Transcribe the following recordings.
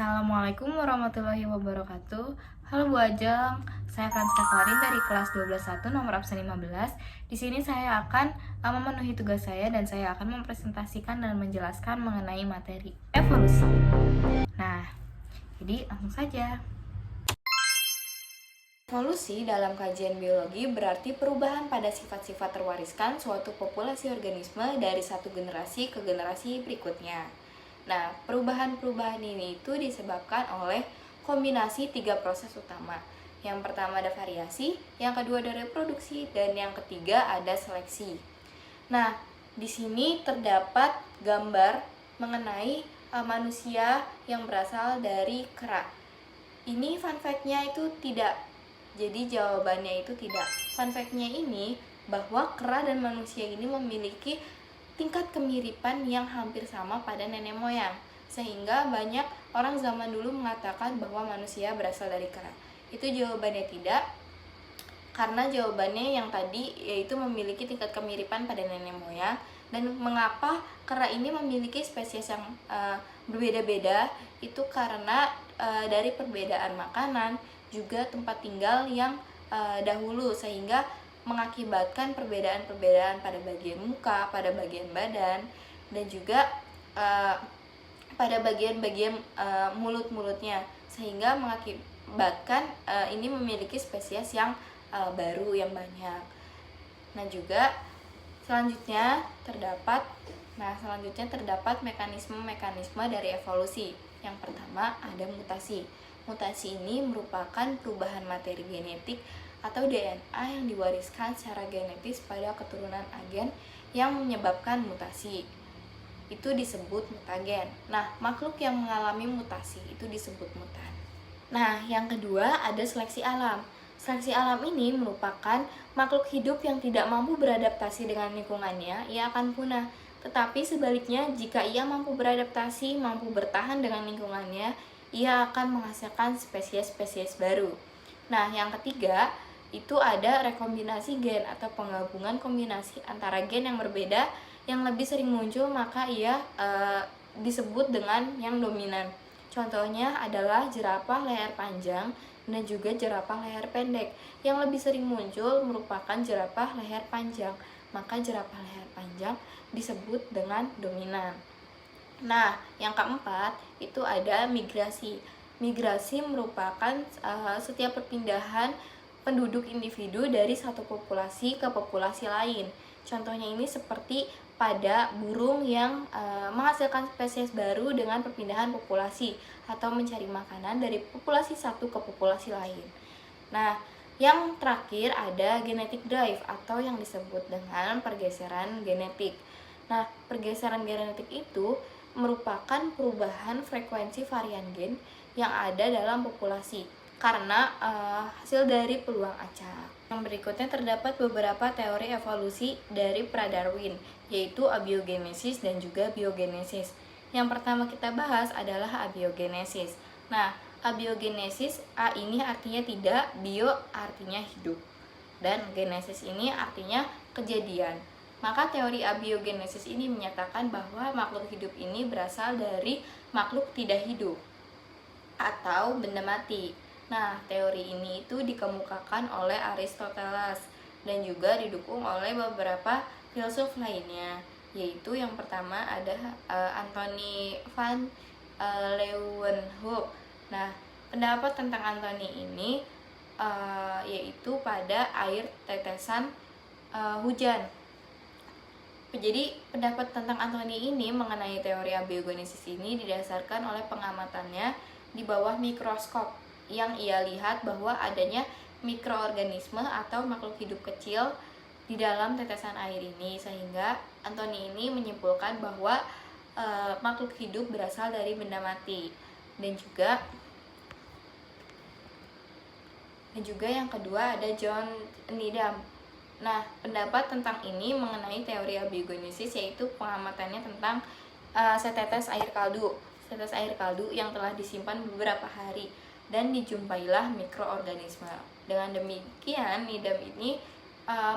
Assalamualaikum warahmatullahi wabarakatuh. Halo Bu Ajeng, saya Franska Klarin dari kelas 12.1 nomor absen 15. Di sini saya akan memenuhi tugas saya dan saya akan mempresentasikan dan menjelaskan mengenai materi evolusi. Nah, jadi langsung saja. Evolusi dalam kajian biologi berarti perubahan pada sifat-sifat terwariskan suatu populasi organisme dari satu generasi ke generasi berikutnya. Nah, perubahan-perubahan ini itu disebabkan oleh kombinasi 3 proses utama. Yang pertama ada variasi, yang kedua ada reproduksi, dan yang ketiga ada seleksi. Nah, di sini terdapat gambar mengenai manusia yang berasal dari kera. Ini fun fact-nya itu tidak. Jadi jawabannya itu tidak. Fun fact-nya ini bahwa kera dan manusia ini memiliki tingkat kemiripan yang hampir sama pada nenek moyang, sehingga banyak orang zaman dulu mengatakan bahwa manusia berasal dari kera. Itu jawabannya tidak, karena jawabannya yang tadi yaitu memiliki tingkat kemiripan pada nenek moyang. Dan mengapa kera ini memiliki spesies yang berbeda-beda, itu karena dari perbedaan makanan, juga tempat tinggal yang dahulu, sehingga mengakibatkan perbedaan-perbedaan pada bagian muka, pada bagian badan, dan juga pada bagian-bagian mulut-mulutnya, sehingga mengakibatkan ini memiliki spesies yang baru yang banyak. Nah, juga selanjutnya terdapat mekanisme-mekanisme dari evolusi. Yang pertama ada mutasi. Mutasi ini merupakan perubahan materi genetik atau DNA yang diwariskan secara genetis pada keturunan agen yang menyebabkan mutasi. Itu disebut mutagen. Nah, makhluk yang mengalami mutasi itu disebut mutan. Nah, yang kedua ada seleksi alam. Seleksi alam ini merupakan makhluk hidup yang tidak mampu beradaptasi dengan lingkungannya, ia akan punah. Tetapi sebaliknya, jika ia mampu beradaptasi, mampu bertahan dengan lingkungannya, ia akan menghasilkan spesies-spesies baru. Nah, yang ketiga, itu ada rekombinasi gen atau penggabungan kombinasi antara gen yang berbeda yang lebih sering muncul, maka ia disebut dengan yang dominan. Contohnya adalah jerapah leher panjang dan juga jerapah leher pendek. Yang lebih sering muncul merupakan jerapah leher panjang, maka jerapah leher panjang disebut dengan dominan. Nah, yang keempat itu ada migrasi. Migrasi merupakan setiap perpindahan penduduk individu dari satu populasi ke populasi lain. Contohnya ini seperti pada burung yang menghasilkan spesies baru dengan perpindahan populasi atau mencari makanan dari populasi satu ke populasi lain. Nah, yang terakhir ada genetic drive atau yang disebut dengan pergeseran genetik. Nah, pergeseran genetik itu merupakan perubahan frekuensi varian gen yang ada dalam populasi karena hasil dari peluang acak. Yang berikutnya terdapat beberapa teori evolusi dari pra-Darwin, yaitu abiogenesis dan juga biogenesis. Yang pertama kita bahas adalah abiogenesis. Nah, abiogenesis, A ini artinya tidak, bio artinya hidup, dan genesis ini artinya kejadian. Maka teori abiogenesis ini menyatakan bahwa makhluk hidup ini berasal dari makhluk tidak hidup atau benda mati. Nah, teori ini itu dikemukakan oleh Aristoteles dan juga didukung oleh beberapa filsuf lainnya, yaitu yang pertama ada Anthony van Leeuwenhoek. Nah, pendapat tentang Anthony ini yaitu pada air tetesan hujan. Jadi, pendapat tentang Anthony ini mengenai teori abiogenesis ini didasarkan oleh pengamatannya di bawah mikroskop, yang ia lihat bahwa adanya mikroorganisme atau makhluk hidup kecil di dalam tetesan air ini, sehingga Anthony ini menyimpulkan bahwa makhluk hidup berasal dari benda mati. Dan juga yang kedua ada John Needham. Nah, pendapat tentang ini mengenai teori abiogenesis yaitu pengamatannya tentang setetes air kaldu. Setetes air kaldu yang telah disimpan beberapa hari dan dijumpailah mikroorganisme. Dengan demikian, Needham ini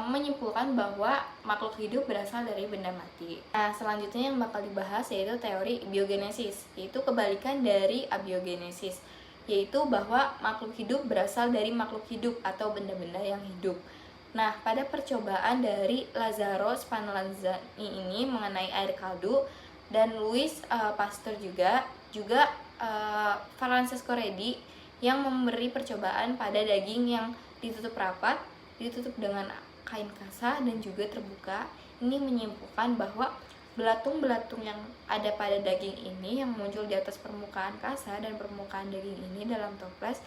menyimpulkan bahwa makhluk hidup berasal dari benda mati. Nah, selanjutnya yang bakal dibahas yaitu teori biogenesis, yaitu kebalikan dari abiogenesis, yaitu bahwa makhluk hidup berasal dari makhluk hidup atau benda-benda yang hidup. Nah, pada percobaan dari Lazzaro Spallanzani ini mengenai air kaldu dan Louis Pasteur juga Francesco Redi yang memberi percobaan pada daging yang ditutup rapat, ditutup dengan kain kasa dan juga terbuka. Ini menyimpulkan bahwa belatung-belatung yang ada pada daging ini yang muncul di atas permukaan kasa dan permukaan daging ini dalam toples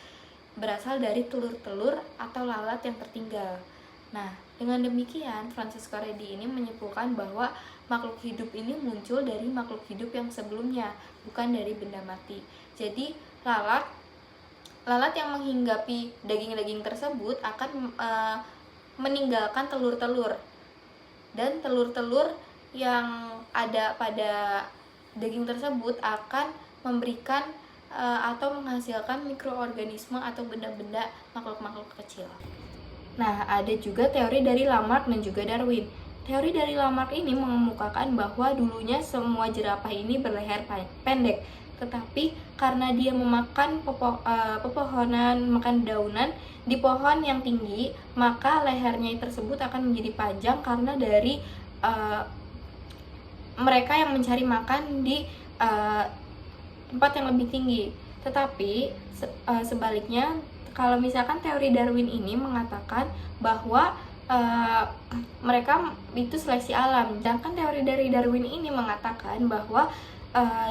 berasal dari telur-telur atau lalat yang tertinggal. Nah, dengan demikian Francesco Redi ini menyimpulkan bahwa makhluk hidup ini muncul dari makhluk hidup yang sebelumnya, bukan dari benda mati. Jadi lalat yang menghinggapi daging-daging tersebut akan meninggalkan telur-telur, dan telur-telur yang ada pada daging tersebut akan memberikan atau menghasilkan mikroorganisme atau benda-benda makhluk-makhluk kecil. Nah, ada juga teori dari Lamarck dan juga Darwin. Teori dari Lamarck ini mengemukakan bahwa dulunya semua jerapah ini berleher pendek, tetapi karena dia memakan pepohonan, makan daunan di pohon yang tinggi, maka lehernya tersebut akan menjadi panjang karena dari mereka yang mencari makan di tempat yang lebih tinggi. Tetapi sebaliknya, kalau misalkan teori Darwin ini mengatakan bahwa mereka itu seleksi alam, sedangkan teori dari Darwin ini mengatakan bahwa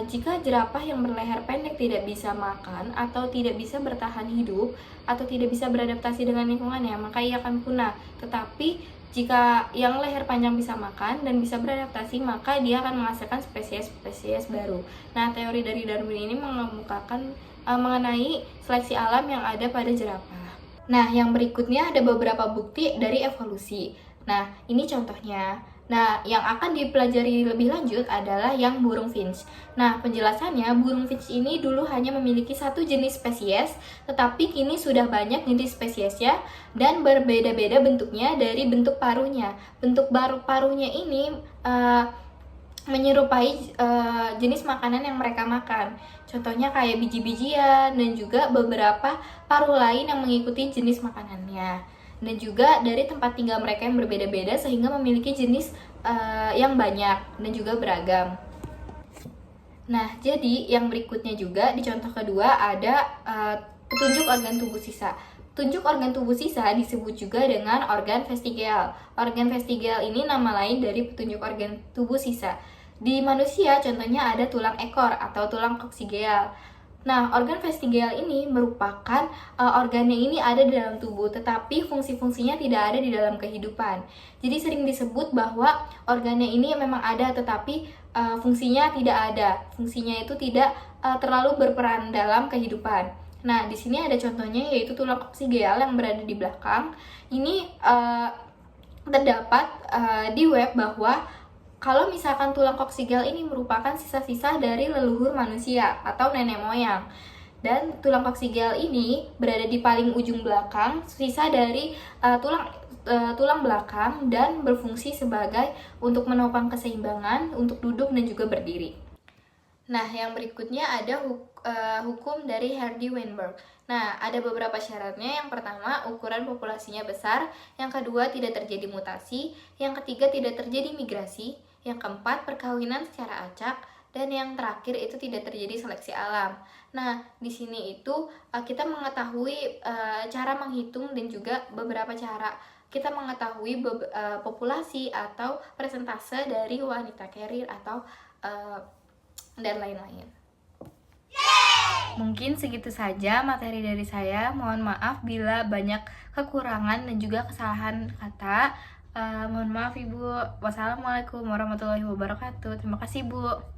jika jerapah yang berleher pendek tidak bisa makan atau tidak bisa bertahan hidup atau tidak bisa beradaptasi dengan lingkungannya, maka ia akan punah. Tetapi jika yang leher panjang bisa makan dan bisa beradaptasi, maka dia akan menghasilkan spesies-spesies baru. Nah, teori dari Darwin ini mengemukakan mengenai seleksi alam yang ada pada jerapah. Nah, yang berikutnya ada beberapa bukti dari evolusi. Nah, ini contohnya. Nah, yang akan dipelajari lebih lanjut adalah yang burung finch. Nah, penjelasannya, burung finch ini dulu hanya memiliki satu jenis spesies, tetapi kini sudah banyak jenis spesiesnya dan berbeda-beda bentuknya dari bentuk paruhnya. Bentuk paruhnya ini menyerupai jenis makanan yang mereka makan. Contohnya kayak biji-bijian dan juga beberapa paruh lain yang mengikuti jenis makanannya. Dan juga dari tempat tinggal mereka yang berbeda-beda sehingga memiliki jenis yang banyak dan juga beragam. Nah, jadi yang berikutnya juga di contoh kedua ada petunjuk organ tubuh sisa. Petunjuk organ tubuh sisa disebut juga dengan organ vestigial. Organ vestigial ini nama lain dari petunjuk organ tubuh sisa. Di manusia contohnya ada tulang ekor atau tulang koksigeal. Nah, organ vestigial ini merupakan organ yang ini ada di dalam tubuh, tetapi fungsi-fungsinya tidak ada di dalam kehidupan. Jadi sering disebut bahwa organnya ini memang ada, tetapi fungsinya tidak ada. Fungsinya itu tidak terlalu berperan dalam kehidupan. Nah, di sini ada contohnya yaitu tulang koksigeal yang berada di belakang. Ini terdapat di web bahwa kalau misalkan tulang koksigeal ini merupakan sisa-sisa dari leluhur manusia atau nenek moyang. Dan tulang koksigeal ini berada di paling ujung belakang, sisa dari tulang belakang dan berfungsi sebagai untuk menopang keseimbangan, untuk duduk dan juga berdiri. Nah, yang berikutnya ada hukum dari Hardy-Weinberg. Nah, ada beberapa syaratnya. Yang pertama, ukuran populasinya besar. Yang kedua, tidak terjadi mutasi. Yang ketiga, tidak terjadi migrasi. Yang keempat, perkawinan secara acak. Dan yang terakhir itu tidak terjadi seleksi alam. Nah, di sini itu kita mengetahui cara menghitung dan juga beberapa cara kita mengetahui populasi atau persentase dari wanita carrier atau dan lain-lain. Mungkin segitu saja materi dari saya. Mohon maaf bila banyak kekurangan dan juga kesalahan kata. Mohon maaf Ibu. Wassalamualaikum warahmatullahi wabarakatuh. Terima kasih Bu.